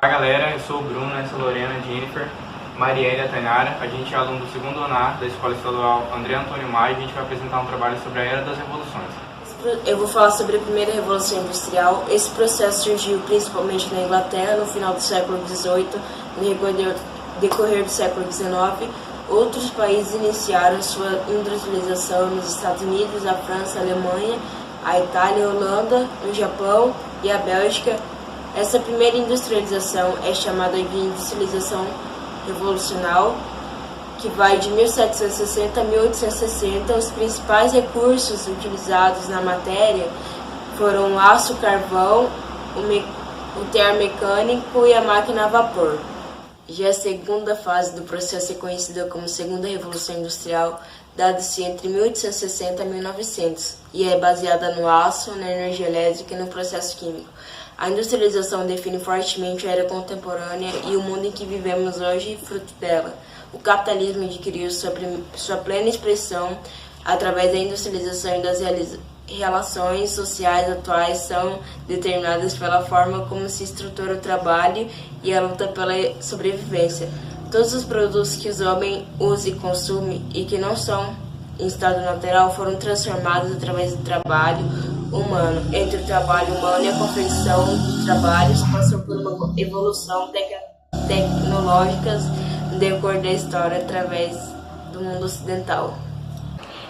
Olá galera, eu sou o Bruno, essa é a Lorena, a Jennifer, Marielle e a Tainara. A gente é aluno do segundo ANA da Escola Estadual André Antônio Maia e a gente vai apresentar um trabalho sobre a Era das Revoluções. Eu vou falar sobre a primeira Revolução Industrial. Esse processo surgiu principalmente na Inglaterra no final do século XVIII, no decorrer do século XIX. Outros países iniciaram sua industrialização nos Estados Unidos, a França, a Alemanha, a Itália, a Holanda, o Japão e a Bélgica. Essa primeira industrialização é chamada de industrialização revolucional, que vai de 1760 a 1860. Os principais recursos utilizados na matéria foram o aço, carvão, o tear mecânico e a máquina a vapor. Já a segunda fase do processo é conhecida como Segunda Revolução Industrial, dada-se entre 1860 e 1900, e é baseada no aço, na energia elétrica e no processo químico. A industrialização define fortemente a era contemporânea e o mundo em que vivemos hoje, fruto dela. O capitalismo adquiriu sua plena expressão através da industrialização e das relações sociais atuais são determinadas pela forma como se estrutura o trabalho e a luta pela sobrevivência. Todos os produtos que os homens usam e consomem e que não são em estado natural foram transformados através do trabalho humano. Entre o trabalho humano e a confecção dos trabalhos passou por uma evolução tecnológica no decorrer da história através do mundo ocidental.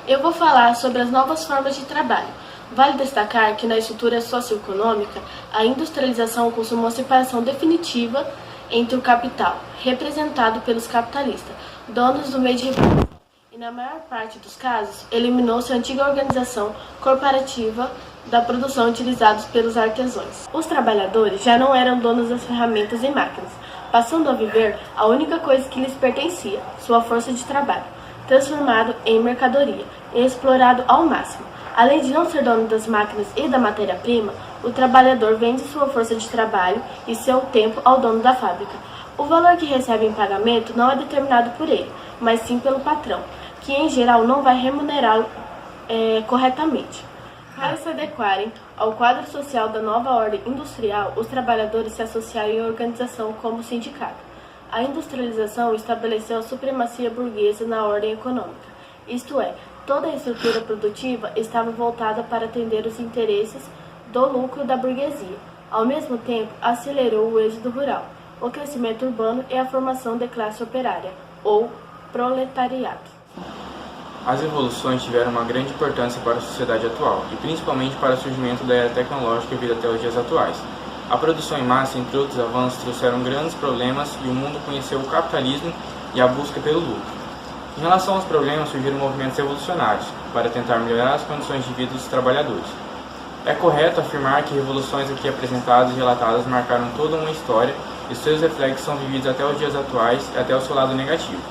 Eu vou falar sobre as novas formas de trabalho. Vale destacar que na estrutura socioeconômica, a industrialização consumou a separação definitiva entre o capital, representado pelos capitalistas, donos do meio de reprodução, e na maior parte dos casos, eliminou-se a antiga organização corporativa da produção utilizados pelos artesãos. Os trabalhadores já não eram donos das ferramentas e máquinas, passando a viver a única coisa que lhes pertencia, sua força de trabalho, transformado em mercadoria e explorado ao máximo. Além de não ser dono das máquinas e da matéria-prima, o trabalhador vende sua força de trabalho e seu tempo ao dono da fábrica. O valor que recebe em pagamento não é determinado por ele, mas sim pelo patrão, que em geral não vai remunerá-lo corretamente. Para se adequarem ao quadro social da nova ordem industrial, os trabalhadores se associaram em organização como o sindicato. A industrialização estabeleceu a supremacia burguesa na ordem econômica, isto é, toda a estrutura produtiva estava voltada para atender os interesses do lucro da burguesia. Ao mesmo tempo, acelerou o êxodo rural, o crescimento urbano e a formação da classe operária, ou proletariado. As revoluções tiveram uma grande importância para a sociedade atual, e principalmente para o surgimento da era tecnológica vida até os dias atuais. A produção em massa, entre outros avanços, trouxeram grandes problemas e o mundo conheceu o capitalismo e a busca pelo lucro. Em relação aos problemas, surgiram movimentos revolucionários para tentar melhorar as condições de vida dos trabalhadores. É correto afirmar que revoluções aqui apresentadas e relatadas marcaram toda uma história e seus reflexos são vividos até os dias atuais e até o seu lado negativo.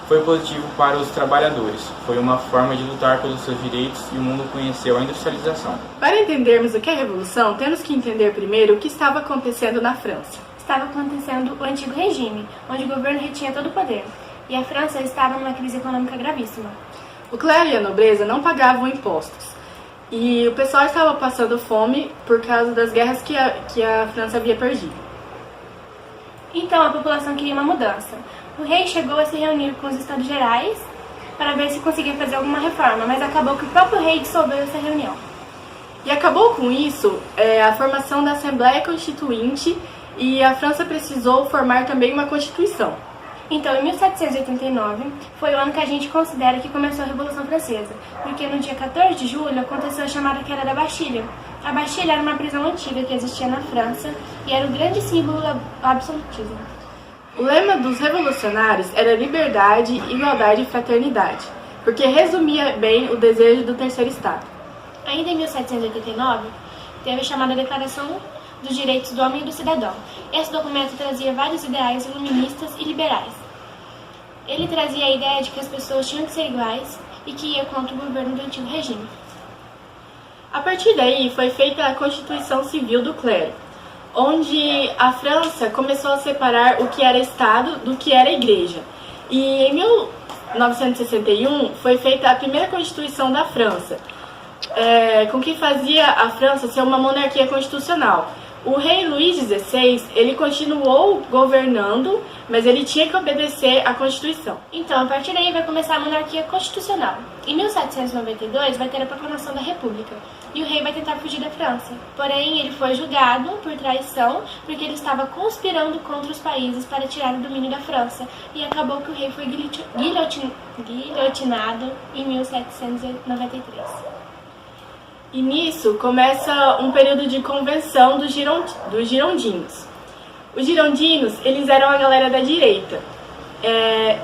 Foi positivo para os trabalhadores, foi uma forma de lutar pelos seus direitos e o mundo conheceu a industrialização. Para entendermos o que é revolução, temos que entender primeiro o que estava acontecendo na França. Estava acontecendo o antigo regime, onde o governo retinha todo o poder, e a França estava numa crise econômica gravíssima. O clero e a nobreza não pagavam impostos, e o pessoal estava passando fome por causa das guerras que a França havia perdido. Então a população queria uma mudança. O rei chegou a se reunir com os Estados Gerais para ver se conseguia fazer alguma reforma, mas acabou que o próprio rei dissolveu essa reunião. E acabou com isso a formação da Assembleia Constituinte, e a França precisou formar também uma Constituição. Então, em 1789, foi o ano que a gente considera que começou a Revolução Francesa, porque no dia 14 de julho aconteceu a chamada Queda da Bastilha. A Bastilha era uma prisão antiga que existia na França e era o grande símbolo do absolutismo. O lema dos revolucionários era liberdade, igualdade e fraternidade, porque resumia bem o desejo do terceiro Estado. Ainda em 1789, teve a chamada Declaração dos Direitos do Homem e do Cidadão. Esse documento trazia vários ideais iluministas e liberais. Ele trazia a ideia de que as pessoas tinham que ser iguais e que ia contra o governo do antigo regime. A partir daí foi feita a Constituição Civil do Clero, onde a França começou a separar o que era Estado do que era Igreja. E em 1961 foi feita a primeira Constituição da França, com que fazia a França ser uma monarquia constitucional, O rei Luís XVI, ele continuou governando, mas ele tinha que obedecer à Constituição. Então, a partir daí vai começar a monarquia constitucional. Em 1792 vai ter a proclamação da República e o rei vai tentar fugir da França. Porém, ele foi julgado por traição porque ele estava conspirando contra os países para tirar o domínio da França e acabou que o rei foi guilhotinado em 1793. E nisso começa um período de convenção dos girondinos. Os girondinos, eles eram a galera da direita.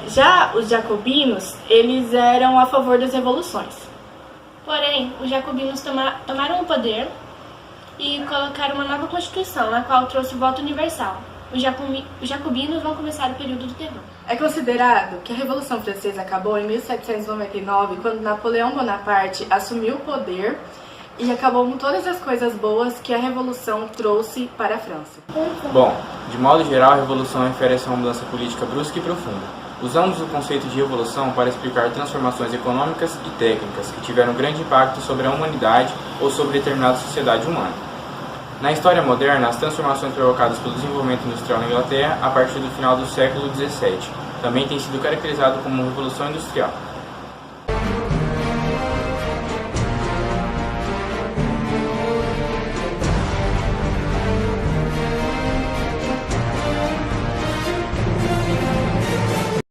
Já os jacobinos, eles eram a favor das revoluções. Porém, os jacobinos tomaram o poder e colocaram uma nova constituição, na qual trouxe o voto universal. Os jacobinos vão começar o período do terror. É considerado que a Revolução Francesa acabou em 1799, quando Napoleão Bonaparte assumiu o poder e acabou com todas as coisas boas que a Revolução trouxe para a França. Bom, de modo geral, a Revolução refere-se a uma mudança política brusca e profunda. Usamos o conceito de revolução para explicar transformações econômicas e técnicas que tiveram grande impacto sobre a humanidade ou sobre determinada sociedade humana. Na história moderna, as transformações provocadas pelo desenvolvimento industrial na Inglaterra a partir do final do século XVII também têm sido caracterizadas como Revolução Industrial.